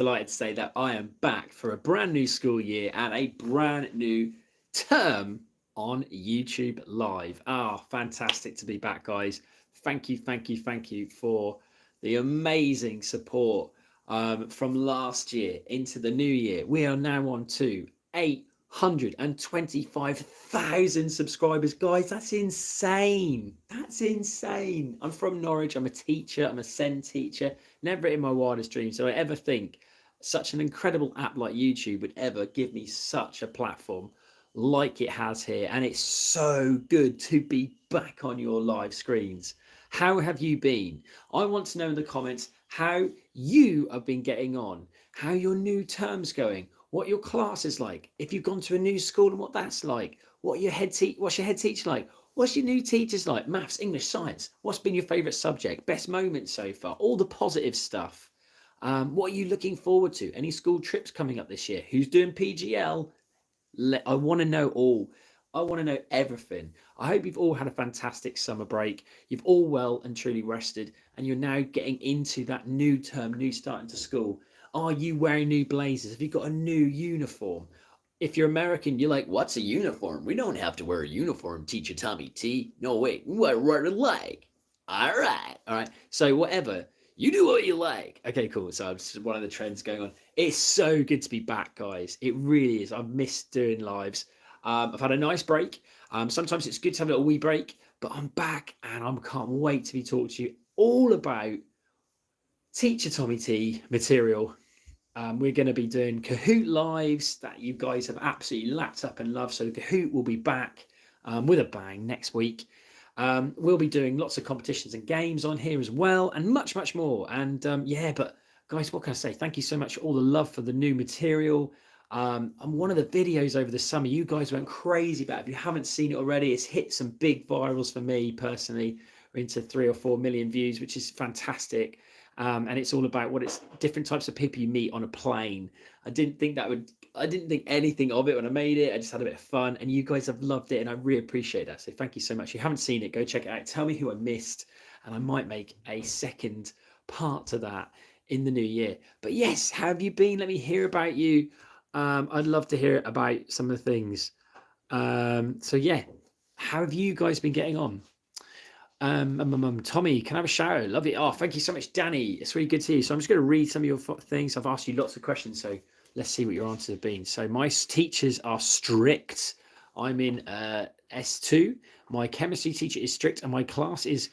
delighted to say that I am back for a brand new school year and a brand new term on YouTube Live. Fantastic to be back, guys. Thank you for the amazing support from last year into the new year. We are now on to 825,000 subscribers. Guys, that's insane. That's insane. I'm from Norwich. I'm a teacher. I'm a SEND teacher. Never in my wildest dreams did I ever think such an incredible app like YouTube would ever give me such a platform like it has here. And it's so good to be back on your live screens. How have you been? I want to know in the comments how you have been getting on, how your new term's going, what your class is like, if you've gone to a new school and what that's like, what's your head teacher like, what's your new teachers like, maths, English, science, what's been your favourite subject, best moments so far, all the positive stuff. What are you looking forward to? Any school trips coming up this year? Who's doing PGL? I want to know all. I want to know everything. I hope you've all had a fantastic summer break. You've all well and truly rested, and you're now getting into that new term, new starting to school. Are you wearing new blazers? Have you got a new uniform? If you're American, you're like, what's a uniform? We don't have to wear a uniform, teacher Tommy T. No, wait, what it like? All right. So whatever. You do what you like. Okay, cool. So it's one of the trends going on. It's so good to be back, guys. It really is. I've missed doing lives. I've had a nice break. Sometimes it's good to have a little wee break, but I'm back and I can't wait to be talking to you all about Teacher Tommy T material. We're going to be doing Kahoot lives that you guys have absolutely lapped up and loved. So Kahoot will be back with a bang next week. We'll be doing lots of competitions and games on here as well, and much, much more. And but guys, what can I say? Thank you so much for all the love for the new material. And one of the videos over the summer, you guys went crazy about it. If you haven't seen it already, it's hit some big virals for me personally. We're into 3 or 4 million views, which is fantastic. And it's all about what it's different types of people you meet on a plane. I didn't think anything of it when I made it. I just had a bit of fun, and you guys have loved it, and I really appreciate that. So thank you so much. If you haven't seen it, go check it out. Tell me who I missed, and I might make a second part to that in the new year. But yes, how have you been? Let me hear about you. I'd love to hear about some of the things. So yeah, how have you guys been getting on? Tommy, can I have a shout out? Love it. Oh, thank you so much, Danny. It's really good to see you. So I'm just going to read some of your things. I've asked you lots of questions, so let's see what your answers have been. So my teachers are strict. I'm in S2. My chemistry teacher is strict, and my class is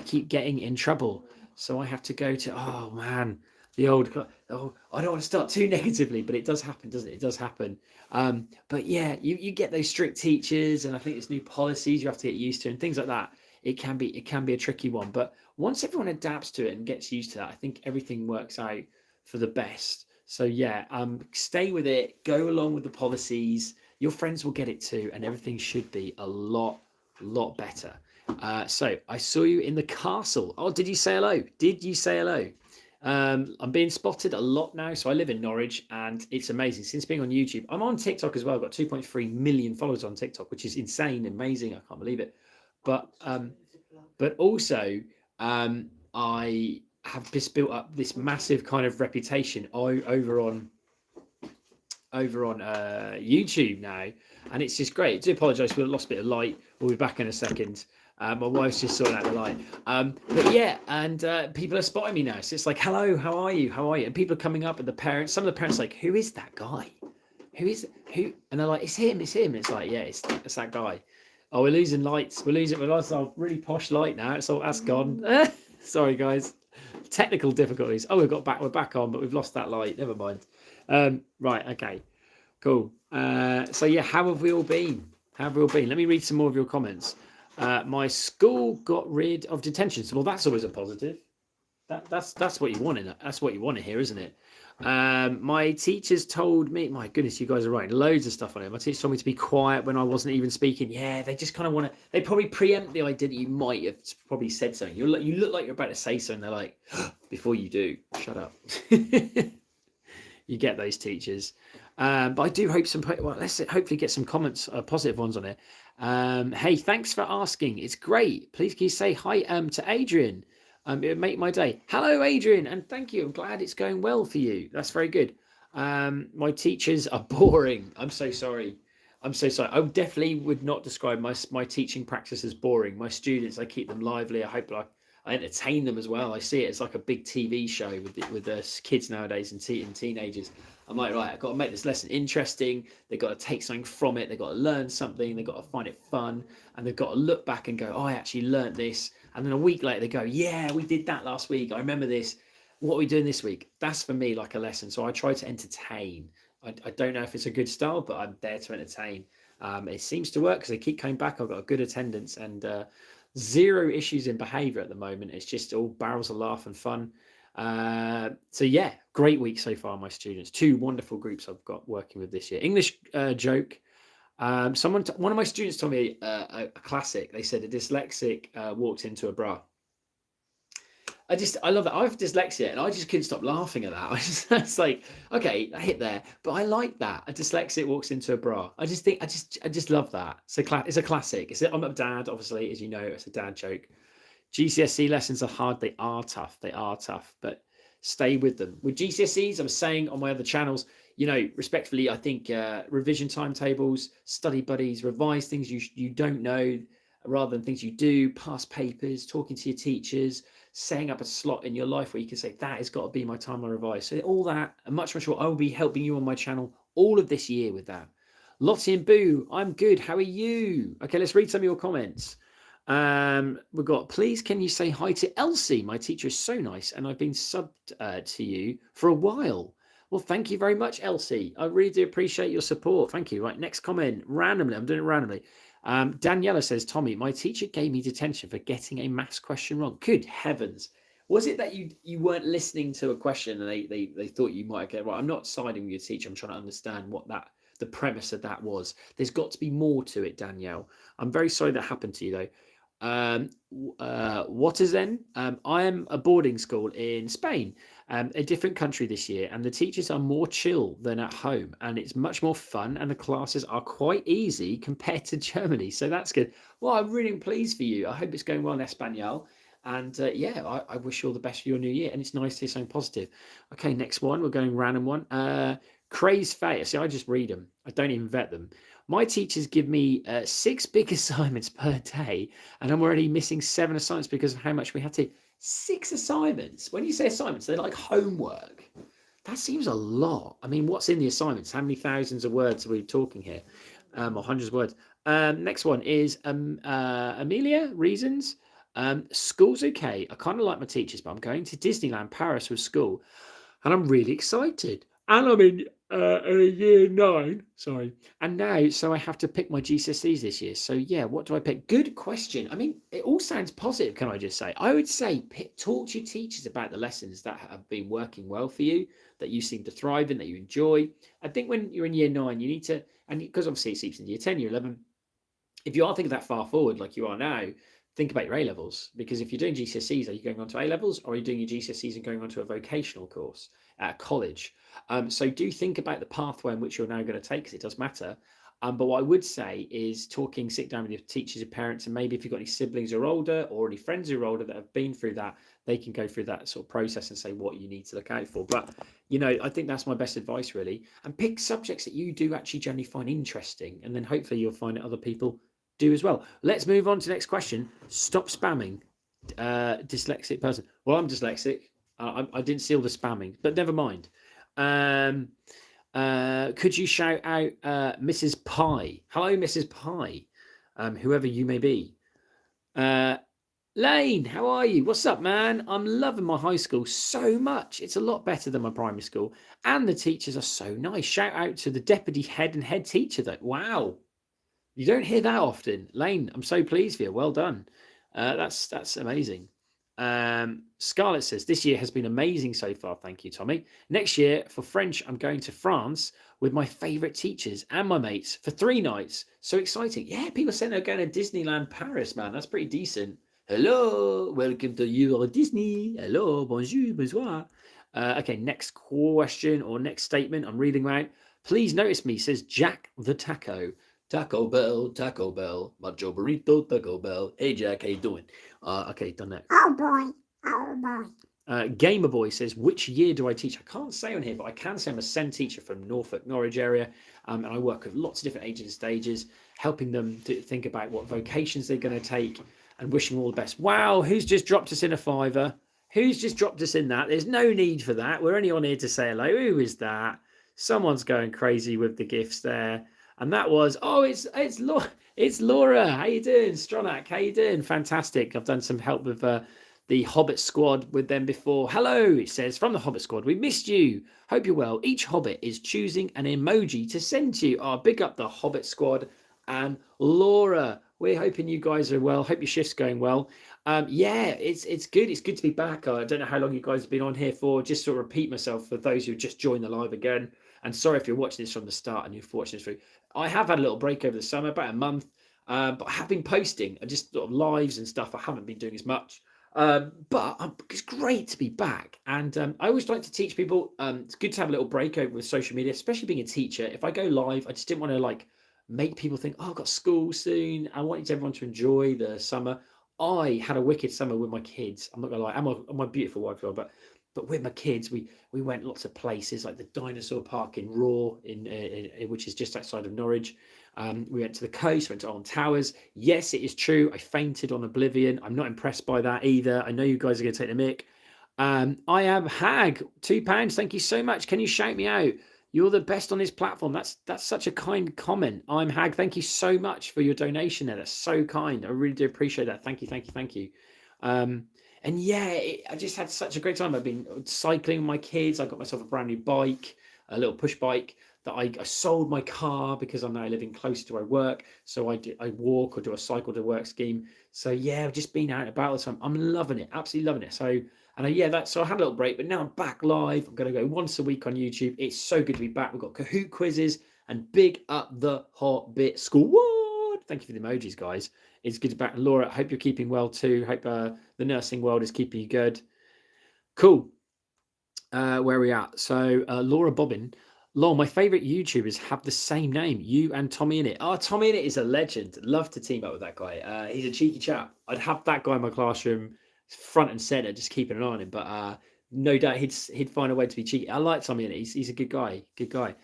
keep getting in trouble. So I have to go to, oh man, the old, I don't want to start too negatively, but it does happen, doesn't it? It does happen. But yeah, you get those strict teachers, and I think it's new policies you have to get used to and things like that. It can be a tricky one, but once everyone adapts to it and gets used to that, I think everything works out for the best. So yeah, stay with it, go along with the policies. Your friends will get it too, and everything should be a lot better. So I saw you in the castle. Oh, did you say hello? I'm being spotted a lot now. So I live in Norwich, and it's amazing. Since being on YouTube, I'm on TikTok as well. I've got 2.3 million followers on TikTok, which is insane, amazing. I can't believe it. But also, I have just built up this massive kind of reputation over on YouTube now, and it's just great. I do apologise, we lost a bit of light. We'll be back in a second. My wife's just sorting out the light. But yeah, and people are spotting me now. So it's like, hello, how are you? And people are coming up, and the parents, some of the parents are like, who is that guy? Who? And they're like, it's him. And it's like, yeah, it's that guy. Oh, we're losing lights. We lost our really posh light now. That's gone. Sorry, guys. Technical difficulties. Oh, we're back on, but we've lost that light. Never mind. Right. Okay. Cool. So yeah, how have we all been? Let me read some more of your comments. My school got rid of detentions. Well, that's always a positive. That's what you want in it. That's what you want to hear, isn't it? My teachers told me, my goodness, you guys are writing loads of stuff on it. My teachers told me to be quiet when I wasn't even speaking. Yeah, they just kind of want to, they probably preempt the idea that you might have probably said something. You look like you're about to say something. They're like, before you do, shut up. You get those teachers. But I do hope let's hopefully get some comments, positive ones on it. Hey, thanks for asking. It's great. Please can you say hi to Adrian? It would make my day. Hello, Adrian, and thank you. I'm glad it's going well for you. That's very good. My teachers are boring. I'm so sorry. I'm so sorry. I definitely would not describe my teaching practice as boring. My students, I keep them lively. I hope I entertain them as well. I see it as like a big TV show with the kids nowadays and teenagers. I'm like, right, I've got to make this lesson interesting. They've got to take something from it. They've got to learn something. They've got to find it fun. And they've got to look back and go, oh, I actually learned this. And then a week later, they go, yeah, we did that last week. I remember this. What are we doing this week? That's for me like a lesson. So I try to entertain. I don't know if it's a good style, but I'm there to entertain. It seems to work because they keep coming back. I've got a good attendance and zero issues in behaviour at the moment. It's just all barrels of laugh and fun. So yeah, great week so far, my students. 2 wonderful groups I've got working with this year. English joke. One of my students told me a classic. They said a dyslexic walked into a bra. I love that. I have dyslexia and I just couldn't stop laughing at that. It's like, okay, I hit there, but I like that. A dyslexic walks into a bra. I just love that. It's a classic. I'm a dad, obviously, as you know, it's a dad joke. GCSE lessons are hard. They are tough, but stay with them. With GCSEs, I'm saying on my other channels, respectfully, I think revision timetables, study buddies, revise things you don't know rather than things you do, past papers, talking to your teachers, setting up a slot in your life where you can say, that has got to be my time to revise. So all that and much more, I will be helping you on my channel all of this year with that. Lottie and Boo, I'm good. How are you? Okay, let's read some of your comments. We've got, please can you say hi to Elsie? My teacher is so nice and I've been subbed to you for a while. Well, thank you very much, Elsie. I really do appreciate your support. Thank you. Right, next comment, randomly. I'm doing it randomly. Daniela says, Tommy, my teacher gave me detention for getting a maths question wrong. Good heavens. Was it that you weren't listening to a question and they thought you might get it right? I'm not siding with your teacher. I'm trying to understand what the premise of that was. There's got to be more to it, Danielle. I'm very sorry that happened to you, though. What is then? I am a boarding school in Spain, a different country this year, and the teachers are more chill than at home, and it's much more fun, and the classes are quite easy compared to Germany. So that's good. Well, I'm really pleased for you. I hope it's going well in Espanol. And yeah, I wish you all the best for your new year. And it's nice to hear something positive. Okay, next one. We're going random one. Craze Fair. See, I just read them. I don't even vet them. My teachers give me 6 big assignments per day, and I'm already missing 7 assignments because of how much we have to. 6 assignments? When you say assignments, they're like homework. That seems a lot. I mean, what's in the assignments? How many thousands of words are we talking here? Or hundreds of words. Next one is Amelia, reasons. School's okay. I kind of like my teachers, but I'm going to Disneyland Paris with school, and I'm really excited. And I'm in year 9, sorry. And now, so I have to pick my GCSEs this year. So yeah, what do I pick? Good question. I mean, it all sounds positive, can I just say? I would say talk to your teachers about the lessons that have been working well for you, that you seem to thrive in, that you enjoy. I think when you're in year 9, you need to, and because obviously it seeps in year 10, year 11, if you are thinking that far forward like you are now, think about your A-levels. Because if you're doing GCSEs, are you going on to A-levels, or are you doing your GCSEs and going on to a vocational course at college? So do think about the pathway in which you're now going to take, because it does matter. But what I would say is sit down with your teachers, your parents, and maybe if you've got any siblings who are older or any friends who are older that have been through that, they can go through that sort of process and say what you need to look out for. But, I think that's my best advice, really. And pick subjects that you do actually generally find interesting, and then hopefully you'll find that other people do as well. Let's move on to the next question. Stop spamming. Dyslexic person. Well, I'm dyslexic. I didn't see all the spamming, but never mind. Could you shout out Mrs. Pie? Hello, Mrs. Pie, whoever you may be. Lane, how are you? What's up, man? I'm loving my high school so much. It's a lot better than my primary school, and the teachers are so nice. Shout out to the deputy head and head teacher, though. Wow. You don't hear that often. Lane, I'm so pleased for you. Well done. That's amazing. Scarlett says, this year has been amazing so far. Thank you, Tommy. Next year, for French, I'm going to France with my favourite teachers and my mates for 3 nights. So exciting. Yeah, people saying they're going to Disneyland Paris, man. That's pretty decent. Hello, welcome to Euro Disney. Hello, bonjour, bonsoir. Okay, next question or next statement I'm reading out. Please notice me, says Jack the Taco. Taco Bell, Macho Burrito, Taco Bell. Hey, Jack, how you doing? Okay, done that. Oh, boy. Gamer Boy says, which year do I teach? I can't say on here, but I can say I'm a SEN teacher from Norfolk, Norwich area. And I work with lots of different ages and stages, helping them to think about what vocations they're going to take and wishing all the best. Wow, who's just dropped us in a fiver? Who's just dropped us in that? There's no need for that. We're only on here to say hello. Who is that? Someone's going crazy with the gifts there. And that was, it's Laura. How you doing? Stronach, how you doing? Fantastic. I've done some help with the Hobbit squad with them before. Hello, it says, from the Hobbit squad. We missed you. Hope you're well. Each Hobbit is choosing an emoji to send to you. Oh, big up the Hobbit squad and Laura. We're hoping you guys are well. Hope your shift's going well. Yeah, it's good. It's good to be back. I don't know how long you guys have been on here for. Just sort of repeat myself for those who just joined the live again. And sorry if you're watching this from the start and you've watched this through. I have had a little break over the summer, about a month. But I have been posting just sort of lives and stuff. I haven't been doing as much. But it's great to be back. And I always like to teach people. It's good to have a little break over with social media, especially being a teacher. If I go live, I just didn't want to make people think, oh, I've got school soon. I wanted everyone to enjoy the summer. I had a wicked summer with my kids. I'm not gonna lie, and my beautiful wife, but with my kids, we went lots of places like the dinosaur park in Raw, in which is just outside of Norwich. We went to the coast, went to Alton Towers. Yes, it is true. I fainted on Oblivion. I'm not impressed by that either. I know you guys are going to take the mick. I am Hag, £2. Thank you so much. Can you shout me out? You're the best on this platform. That's such a kind comment. I'm Hag. Thank you so much for your donation there. That's so kind. I really do appreciate that. Thank you. And yeah, I just had such a great time. I've been cycling with my kids. I got myself a brand new bike, a little push bike that I sold my car because I'm now living close to where I work. So I walk or do a cycle to work scheme. So yeah, I've just been out and about. So I'm loving it, absolutely loving it. So so I had a little break, but now I'm back live. I'm going to go once a week on YouTube. It's so good to be back. We've got Kahoot quizzes and big up the Hobbit squad. Thank you for the emojis, guys. It's good to be back. Laura, I hope you're keeping well too. Hope the nursing world is keeping you good. Cool. Where are we at? So Laura Bobbin. Lol, my favourite YouTubers have the same name, you and Tommy Innit. Oh, Tommy Innit is a legend. Love to team up with that guy. He's a cheeky chap. I'd have that guy in my classroom front and centre, just keeping an eye on him. But no doubt he'd find a way to be cheeky. I like Tommy Innit. He's a good guy. Good guy.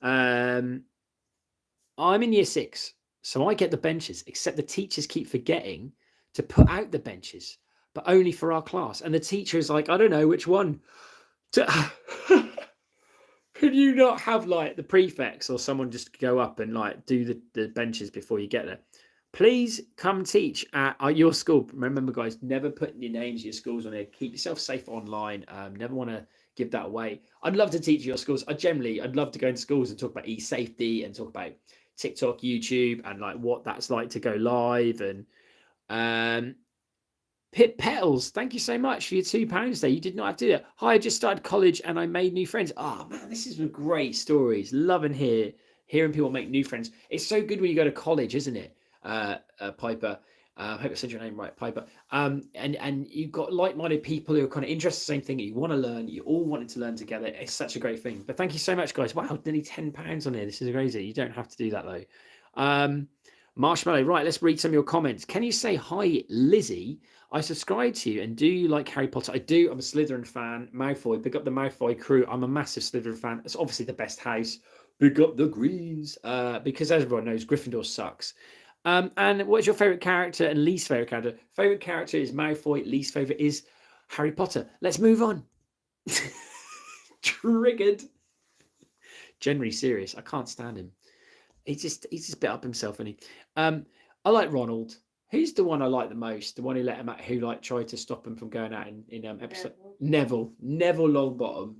I'm in year 6, so I get the benches, except the teachers keep forgetting to put out the benches, but only for our class. And the teacher is like, I don't know which one. Could you not have the prefects or someone just go up and do the benches before you get there? Please come teach at your school. Remember, guys, never put your names of your schools on there. Keep yourself safe online. Never want to give that away. I'd love to teach your schools. I'd love to go into schools and talk about e-safety and talk about TikTok, YouTube, and what that's like to go live. And Pip Petals, thank you so much for your £2 there. You did not have to do that. Hi, I just started college and I made new friends. Oh man, this is some great stories. Loving hearing people make new friends. It's so good when you go to college, isn't it, Piper? I hope I said your name right, Piper. And you've got like-minded people who are kind of interested in the same thing. You want to learn. You all wanted to learn together. It's such a great thing. But thank you so much, guys. Wow, nearly £10 on here. This is crazy. You don't have to do that though. Marshmallow, right, let's read some of your comments. Can you say hi, Lizzie? I subscribe to you, and do you like Harry Potter? I do. I'm a Slytherin fan. Malfoy, big up the Malfoy crew. I'm a massive Slytherin fan. It's obviously the best house. Big up the Greens. Because as everyone knows, Gryffindor sucks. And what's your favourite character and least favourite character? Favourite character is Malfoy. Least favourite is Harry Potter. Let's move on. Triggered. Generally serious. I can't stand him. He's just bit up himself, and I like Ronald. Who's the one I like the most? The one who let him out, who tried to stop him from going out in episode Neville Longbottom,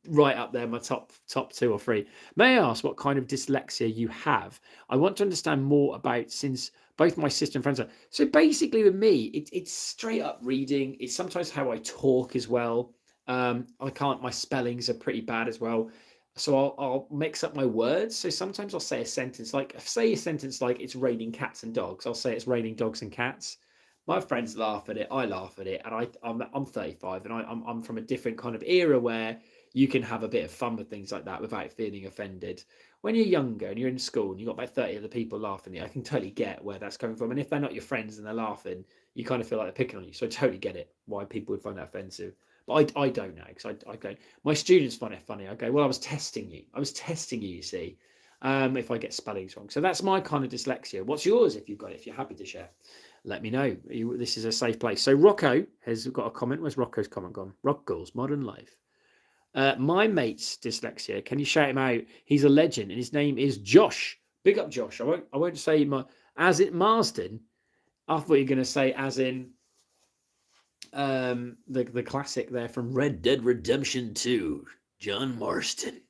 right up there, my top 2 or 3. May I ask what kind of dyslexia you have? I want to understand more about, since both my sister and friends are. So basically, with me, it's straight up reading. It's sometimes how I talk as well. My spellings are pretty bad as well. So I'll mix up my words. So sometimes I'll say a sentence like it's raining cats and dogs. I'll say it's raining dogs and cats. My friends laugh at it. I laugh at it. And I'm 35, and I'm from a different kind of era where you can have a bit of fun with things like that without feeling offended. When you're younger and you're in school and you've got about 30 other people laughing at you, I can totally get where that's coming from. And if they're not your friends and they're laughing, you kind of feel like they're picking on you. So I totally get it, why people would find that offensive. But I don't know, because I go, my students find it funny. I go, well, I was testing you. You see, if I get spellings wrong. So that's my kind of dyslexia. What's yours if you've got it? If you're happy to share, let me know. This is a safe place. So Rocco has got a comment. Where's Rocco's comment gone? Rocco's Modern Life. My mate's dyslexia. Can you shout him out? He's a legend, and his name is Josh. Big up, Josh. I won't say as in Marsden. I thought you were going to say as in the classic there from Red Dead Redemption 2, John Marston.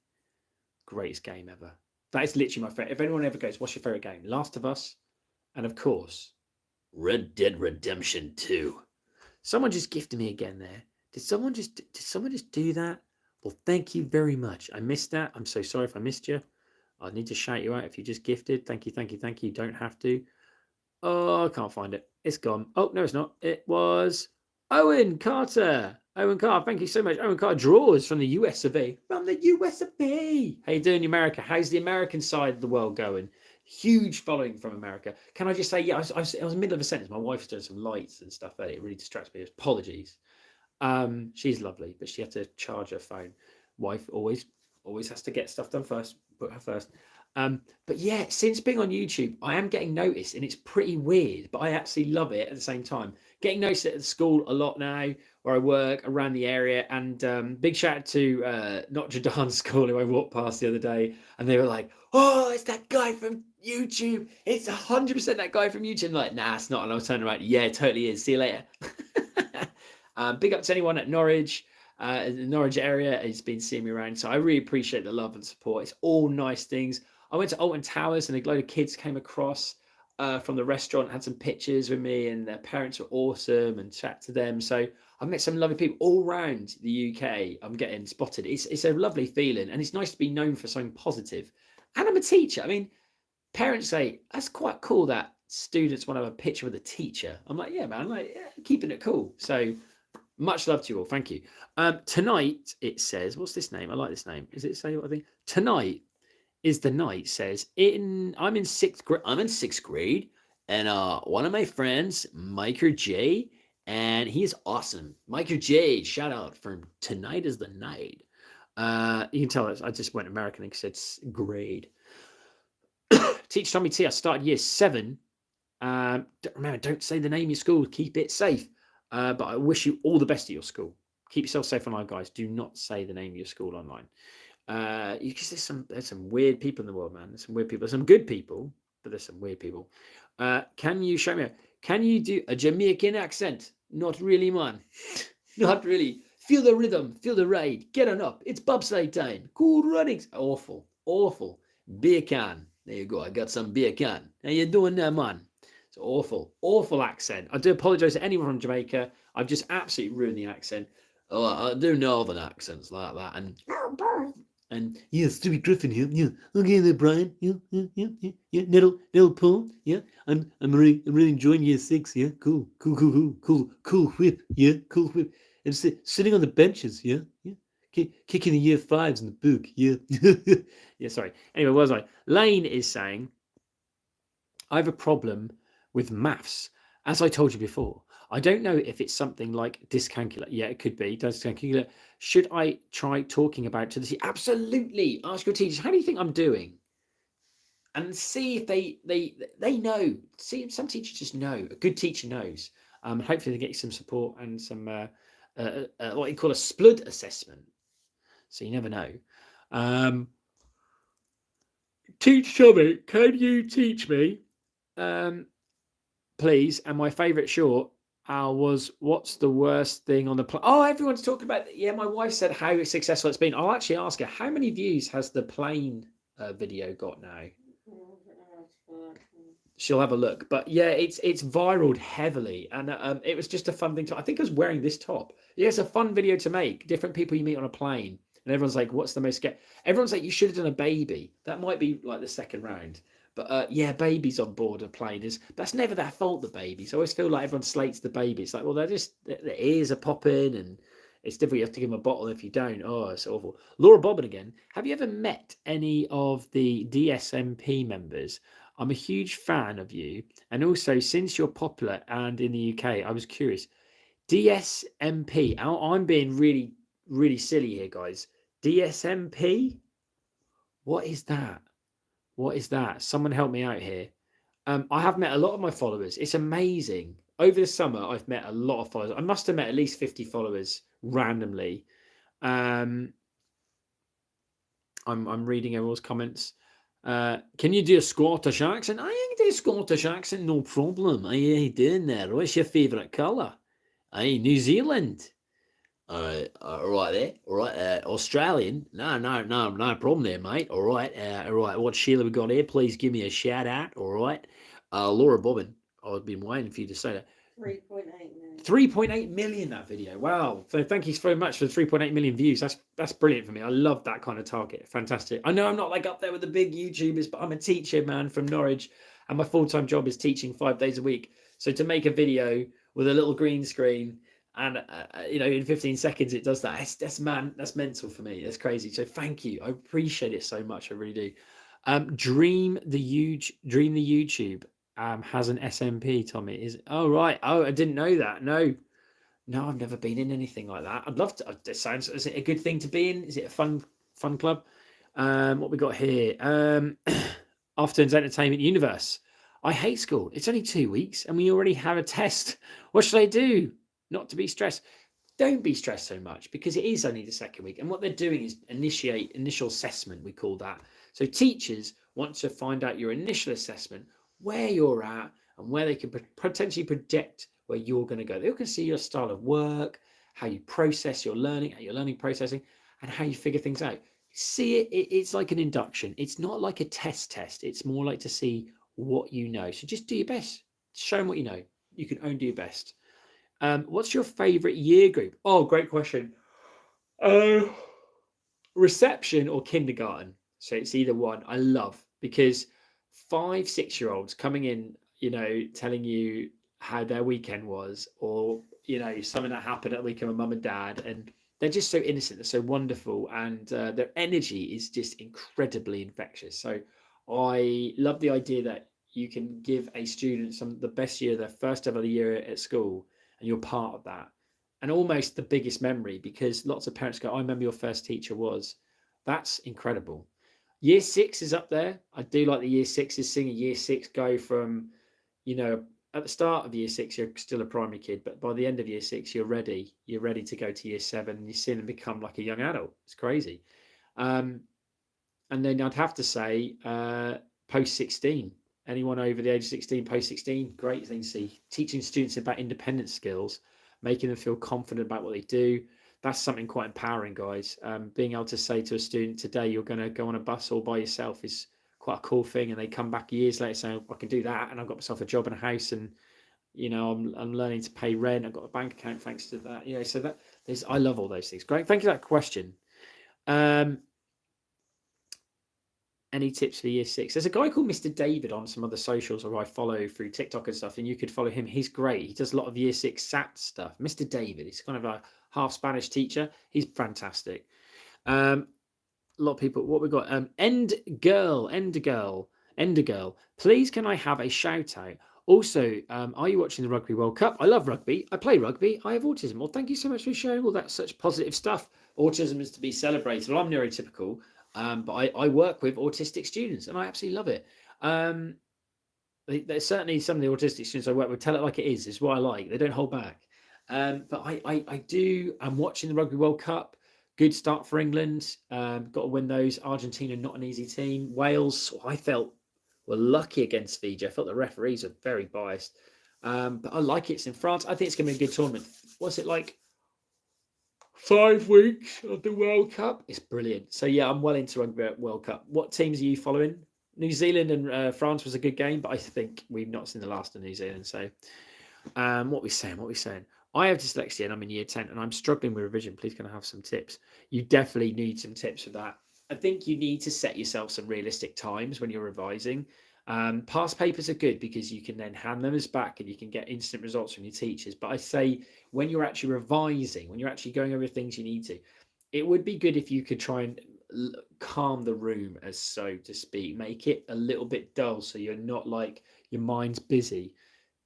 Greatest game ever. That is literally my favorite. If anyone ever goes, what's your favorite game? Last of Us, and of course, Red Dead Redemption 2. Someone just gifted me again there. Did someone just do that? Well, thank you very much. I missed that. I'm so sorry if I missed you. I need to shout you out if you just gifted. Thank you, thank you, thank you. You don't have to. Oh, I can't find it. It's gone. Oh, no, it's not. It was Owen Carter. Owen Carter, thank you so much. Owen Carter draws from the US of A. From the US of A. How you doing, America? How's the American side of the world going? Huge following from America. Can I just say, yeah, I was in the middle of a sentence. My wife's doing some lights and stuff there. It really distracts me. Apologies. She's lovely, but she had to charge her phone. Wife always has to get stuff done first. Put her first. But yeah, since being on YouTube, I am getting noticed, and it's pretty weird, but I absolutely love it at the same time. Getting noticed at the school a lot now, where I work around the area, and big shout out to Notre Dame School, who I walked past the other day, and they were like, "Oh, it's that guy from YouTube. It's 100% that guy from YouTube." I'm like, nah, it's not. And I was turning around, yeah, it totally is. See you later. Big up to anyone at Norwich. In the Norwich area has been seeing me around, so I really appreciate the love and support. It's all nice things. I went to Alton Towers, and a load of kids came across from the restaurant, had some pictures with me, and their parents were awesome, and chat to them. So I've met some lovely people all around the UK. I'm getting spotted. It's a lovely feeling, and it's nice to be known for something positive. And I'm a teacher. I mean, parents say that's quite cool that students want to have a picture with a teacher. I'm like, yeah, man, like keeping it cool. So much love to you all. Thank you. Tonight it says, what's this name? I like this name. Is it say what I think? Tonight is the night. Says I'm in sixth grade. I'm in sixth grade, and one of my friends, Micah J, and he is awesome. Micah J, shout out for tonight is the night. You can tell I just went American and said grade. Teach Tommy T. I started year 7. Remember, don't say the name of your school. Keep it safe. But I wish you all the best at your school. Keep yourself safe online, guys. Do not say the name of your school online. Because there's some weird people in the world, man. There's some weird people. There's some good people, but there's some weird people. Can you show me? Can you do a Jamaican accent? Not really, man. Not really. Feel the rhythm. Feel the ride. Get on up. It's bobsleigh time. Cool runnings. Awful. Awful. Beer can. There you go. I got some beer can. How you doing there, man? It's awful accent. I do apologise to anyone from Jamaica. I've just absolutely ruined the accent. Oh, I do northern accents like that. And yeah, Stewie Griffin here. Yeah, okay there, Brian. Yeah. Nettle Paul. Yeah, I'm really enjoying year 6. Yeah, cool whip. Yeah, cool whip. And sitting on the benches. Yeah. Kicking the year 5s in the book. Yeah. Yeah, sorry. Anyway, what was I? Lane is saying, I have a problem with maths. As I told you before, I don't know if it's something like dyscalculia. Yeah, it could be dyscalculia. Should I try talking about it to the teacher? Absolutely. Ask your teachers, how do you think I'm doing? And see if they know. See, some teachers just know. A good teacher knows. Hopefully they get you some support and some what you call a SPLUD assessment. So you never know. Teach Tommy, can you teach me? Please. And my favourite short was, what's the worst thing on the plane? Oh, everyone's talking about it. Yeah, my wife said how successful it's been. I'll actually ask her, how many views has the plane video got now? She'll have a look. But yeah, it's viraled heavily. And it was just a fun thing to, I think I was wearing this top. Yeah, it's a fun video to make. Different people you meet on a plane. And everyone's like, what's the most scary? Everyone's like, you should have done a baby. That might be like the second round. But yeah, babies on board a plane that's never their fault, the babies. I always feel like everyone slates the baby. It's like, well, they're just, their ears are popping and It's difficult. You have to give them a bottle if you don't. Oh, it's awful. Laura Bobbin again. Have you ever met any of the DSMP members? I'm a huge fan of you. And also, since you're popular and in the UK, I was curious. DSMP. I'm being really, really silly here, guys. DSMP? What is that? What is that? Someone help me out here. I have met a lot of my followers. It's amazing. Over the summer, I've met a lot of followers. I must have met at least 50 followers randomly. I'm reading everyone's comments. Can you do a Scottish accent? I can do a Scottish accent, no problem. How you doing there? What's your favourite colour? Hey, New Zealand. Right there. All right, Australian. No problem there, mate. All right, what Sheila we got here? Please give me a shout out. All right, Laura Bobbin. I've been waiting for you to say that. 3.8 million. 3.8 million that video. Wow. So thank you very much for the 3.8 million views. That's brilliant for me. I love that kind of target. Fantastic. I know I'm not like up there with the big YouTubers, but I'm a teacher, man, from Norwich, and my full-time job is teaching 5 days a week. So to make a video with a little green screen and in 15 seconds it does that. That's mental for me. That's crazy. So thank you. I appreciate it so much. I really do. Dream the YouTube has an SMP, Tommy. Right. Oh, I didn't know that. No, I've never been in anything like that. I'd love to. It sounds. Is it a good thing to be in? Is it a fun club? What we got here? Afternoons Entertainment Universe. I hate school. It's only 2 weeks and we already have a test. What should I do? Not to be stressed. Don't be stressed so much because it is only the second week. And what they're doing is initiate initial assessment. We call that. So teachers want to find out your initial assessment, where you're at and where they can potentially project where you're going to go. They can see your style of work, how you process your learning, how your learning processing, and how you figure things out. See it's like an induction. It's not like a test. It's more like to see what you know. So just do your best. Show them what you know. You can only do your best. What's your favorite year group? Oh, great question. Reception or kindergarten. So it's either one. I love because 5-6-year-olds coming in, telling you how their weekend was, or something that happened at the weekend with mum and dad, and they're just so innocent. They're so wonderful, and their energy is just incredibly infectious. So I love the idea that you can give a student the best year, their first ever year at school, and you're part of that. And almost the biggest memory, because lots of parents go, I remember your first teacher was. That's incredible. Year 6 is up there. I do like the year 6s. Seeing a year 6 go from, at the start of year 6, you're still a primary kid, but by the end of year 6, you're ready. You're ready to go to year 7, and you see them become like a young adult. It's crazy. And then I'd have to say, post 16. Anyone over the age of 16, post 16, great thing to see. Teaching students about independent skills, making them feel confident about what they do. That's something quite empowering, guys. Being able to say to a student today, you're going to go on a bus all by yourself is quite a cool thing. And they come back years later saying, I can do that. And I've got myself a job and a house, and, I'm learning to pay rent. I've got a bank account thanks to that. So I love all those things. Great. Thank you for that question. Any tips for year 6? There's a guy called Mr. David on some other socials who I follow through TikTok and stuff, and you could follow him. He's great. He does a lot of year 6 SAT stuff. Mr. David, he's kind of a half Spanish teacher. He's fantastic. A lot of people. What we got? End girl. Please, can I have a shout out? Also, are you watching the Rugby World Cup? I love rugby. I play rugby. I have autism. Well, thank you so much for sharing all that such positive stuff. Autism is to be celebrated. Well, I'm neurotypical. But I work with autistic students and I absolutely love it. There's certainly some of the autistic students I work with tell it like it is what I like. They don't hold back. But I'm watching the Rugby World Cup. Good start for England. Got to win those. Argentina, not an easy team. Wales, I felt were lucky against Fiji. I felt the referees are very biased. But I like it. It's in France. I think it's going to be a good tournament. What's it like? 5 weeks of the World Cup. It's brilliant. So yeah, I'm well into Rugby World Cup. What teams are you following? New Zealand and France was a good game, but I think we've not seen the last of New Zealand. So what we saying? I have dyslexia and I'm in year 10 and I'm struggling with revision. Please can I have some tips? You definitely need some tips for that. I think you need to set yourself some realistic times when you're revising. Past papers are good because you can then hand them as back and you can get instant results from your teachers. But I say when you're actually revising, when you're actually going over things you need to, it would be good if you could try and calm the room, as so to speak, make it a little bit dull so you're not like your mind's busy.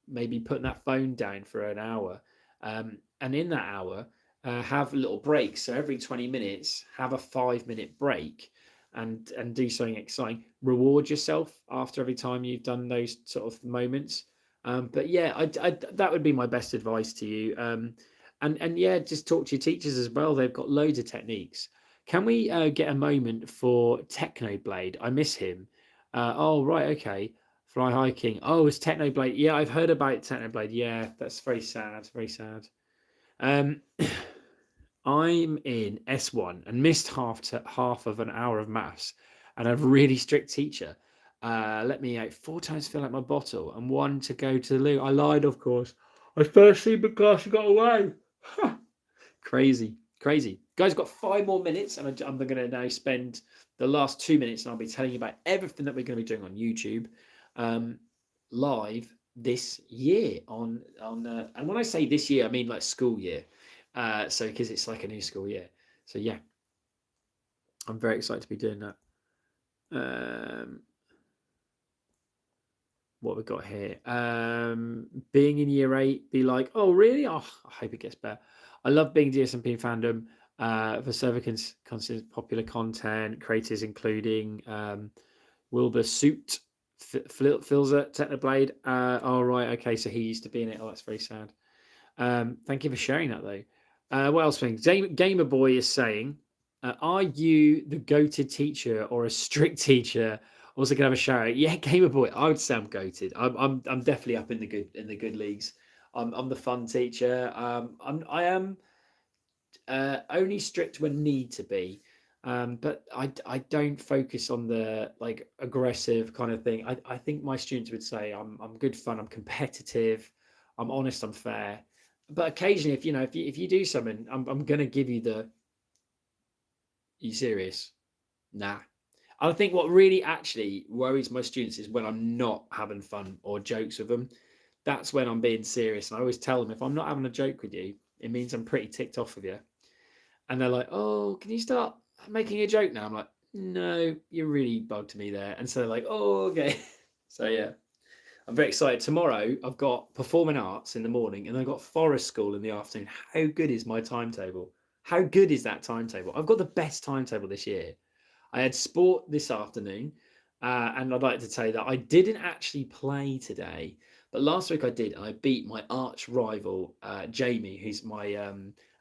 Maybe putting that phone down for an hour, and in that hour, have little breaks. So every 20 minutes, have a 5 minute break, and do something exciting. Reward yourself after every time you've done those sort of moments. But yeah, that would be my best advice to you. And yeah, just talk to your teachers as well. They've got loads of techniques. Can we get a moment for Technoblade? I miss him. Oh, right, okay. Fly hiking. Oh, it's Technoblade. Yeah, I've heard about Technoblade. Yeah, that's very sad. Very sad. Um, I'm in S1 and missed half of an hour of maths, and I have a really strict teacher. Let me out 4 times fill out my bottle and 1 to go to the loo. I lied, of course. I first seen the class and got away. Crazy, crazy. Guys, got 5 more minutes, and I'm going to now spend the last 2 minutes, and I'll be telling you about everything that we're going to be doing on YouTube, live this year and when I say this year, I mean like school year. So because it's like a new school year. So yeah, I'm very excited to be doing that. What we've got here, being in year 8, be like, oh really? Oh, I hope it gets better. I love being DSMP fandom. For server considered popular content creators, including Wilbur Suit, Filzer, Technoblade. Oh right, okay, so he used to be in it. Oh, that's very sad. Thank you for sharing that though. What else? Gamer Boy is saying, are you the goated teacher or a strict teacher? Also, gonna have a shout out. Yeah, Gamer Boy. I would say I'm goated. I'm definitely up in the good leagues. I'm the fun teacher. I am only strict when need to be. But I don't focus on the like aggressive kind of thing. I think my students would say I'm good fun. I'm competitive. I'm honest. I'm fair. But occasionally, if you do something, I'm gonna give you the. Are you serious? Nah. I think what really actually worries my students is when I'm not having fun or jokes with them. That's when I'm being serious. And I always tell them, if I'm not having a joke with you, it means I'm pretty ticked off with you. And they're like, oh, can you start making a joke now? I'm like, no, you really bugged me there. And so they're like, oh, okay. So yeah, I'm very excited. Tomorrow I've got performing arts in the morning and I've got forest school in the afternoon. How good is my timetable? How good is that timetable? I've got the best timetable this year. I had sport this afternoon, and I'd like to tell you that I didn't actually play today, but last week I did. I beat my arch rival, Jamie, who's my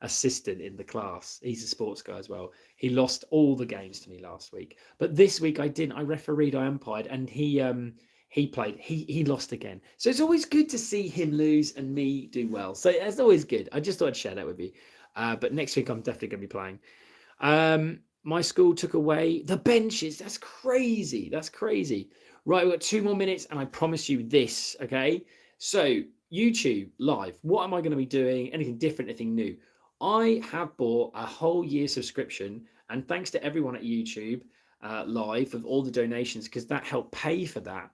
assistant in the class. He's a sports guy as well. He lost all the games to me last week, but this week I didn't. I refereed, I umpired, and he played. He lost again. So it's always good to see him lose and me do well. So it's always good. I just thought I'd share that with you. But next week I'm definitely going to be playing. My school took away the benches. That's crazy. That's crazy. Right, we've got 2 more minutes, and I promise you this, okay? So, YouTube live. What am I going to be doing? Anything different, anything new? I have bought a whole year subscription, and thanks to everyone at YouTube live with all the donations, because that helped pay for that.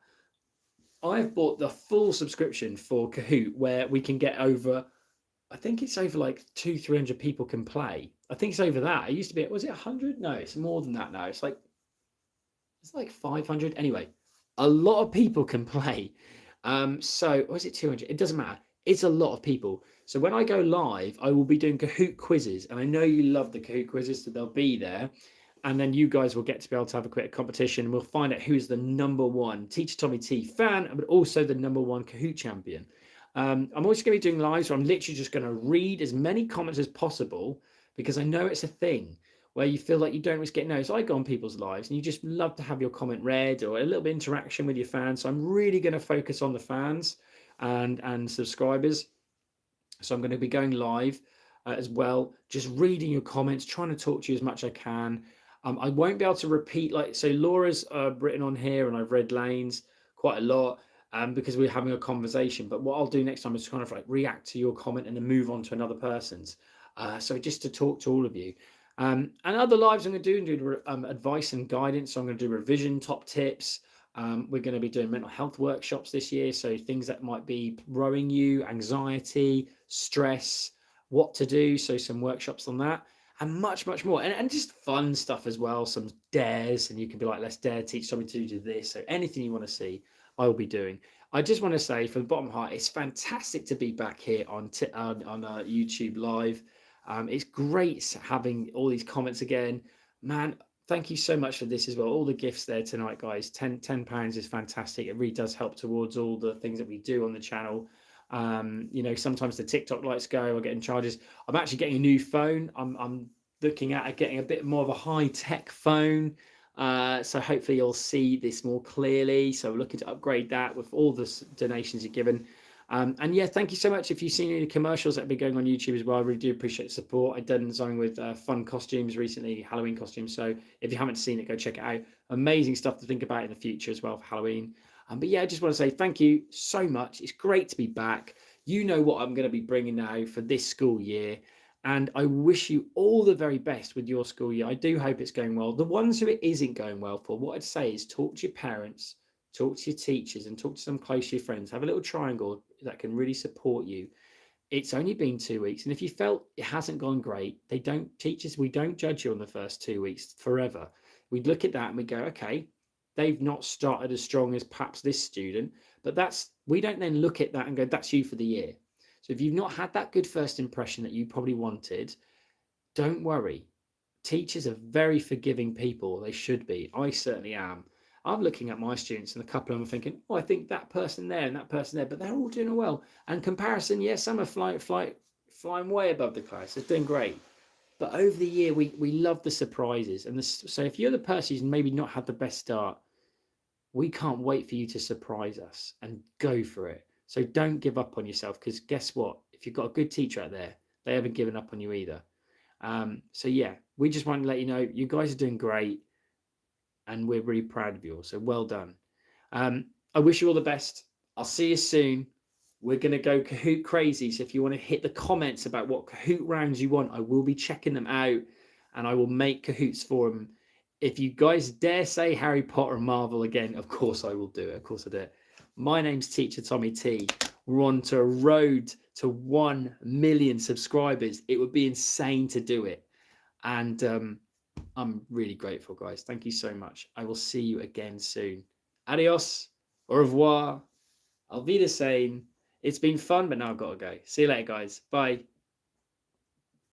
I've bought the full subscription for Kahoot, where we can get over, I think it's over like 200-300 people can play. I think it's over that. It used to be, was it 100? No, it's more than that now. It's like 500. Anyway, a lot of people can play. So, or is it 200? It doesn't matter. It's a lot of people. So when I go live, I will be doing Kahoot quizzes, and I know you love the Kahoot quizzes, so they'll be there. And then you guys will get to be able to have a quick competition. We'll find out who's the #1 Teacher Tommy T fan, but also the #1 Kahoot champion. I'm also going to be doing lives where I'm literally just going to read as many comments as possible, because I know it's a thing where you feel like you don't always get noticed. I go on people's lives and you just love to have your comment read or a little bit of interaction with your fans. So I'm really going to focus on the fans and subscribers. So I'm going to be going live as well, just reading your comments, trying to talk to you as much as I can. I won't be able to repeat, like, so Laura's written on here and I've read Lane's quite a lot because we're having a conversation. But what I'll do next time is kind of like react to your comment and then move on to another person's. So just to talk to all of you. And other lives I'm going to do advice and guidance. So I'm going to do revision top tips. We're going to be doing mental health workshops this year. So things that might be worrying you, anxiety, stress, what to do. So some workshops on that and much, much more. And just fun stuff as well. Some dares, and you can be like, let's dare teach somebody to do this. So anything you want to see, I will be doing. I just want to say from the bottom of my heart, it's fantastic to be back here on YouTube live. It's great having all these comments again. Man, thank you so much for this as well. All the gifts there tonight, guys. £10 is fantastic. It really does help towards all the things that we do on the channel. Sometimes the TikTok lights go, I get in charges. I'm actually getting a new phone. I'm looking at getting a bit more of a high-tech phone. So hopefully you'll see this more clearly. So we're looking to upgrade that with all the donations you've given. And yeah, thank you so much. If you've seen any commercials that have been going on YouTube as well, I really do appreciate the support. I've done something with fun costumes recently, Halloween costumes. So if you haven't seen it, go check it out. Amazing stuff to think about in the future as well for Halloween. But yeah, I just want to say thank you so much. It's great to be back. You know what I'm going to be bringing now for this school year. And I wish you all the very best with your school year. I do hope it's going well. The ones who it isn't going well for, what I'd say is talk to your parents, talk to your teachers, and talk to some close to your friends. Have a little triangle that can really support you. It's only been 2 weeks. And if you felt it hasn't gone great, we don't judge you on the first 2 weeks forever. We look at that and we go, okay, they've not started as strong as perhaps this student, but we don't then look at that and go, that's you for the year. So if you've not had that good first impression that you probably wanted, don't worry. Teachers are very forgiving people. They should be. I certainly am. I'm looking at my students and a couple of them are thinking, oh, I think that person there and that person there, but they're all doing well. And comparison, yes, some are flying way above the class. They're doing great. But over the year, we love the surprises. So if you're the person who's maybe not had the best start, we can't wait for you to surprise us and go for it. So don't give up on yourself, because guess what? If you've got a good teacher out there, they haven't given up on you either. So yeah, we just want to let you know you guys are doing great and we're really proud of you all. So well done. I wish you all the best. I'll see you soon. We're going to go Kahoot crazy. So if you want to hit the comments about what Kahoot rounds you want, I will be checking them out and I will make Kahoots for them. If you guys dare say Harry Potter and Marvel again, of course I will do it. Of course I do it. My name's Teacher Tommy T. We're on to a road to 1 million subscribers. It would be insane to do it. And I'm really grateful, guys. Thank you so much. I will see you again soon. Adios. Au revoir. Auf Wiedersehen. It's been fun, but now I've got to go. See you later, guys. Bye.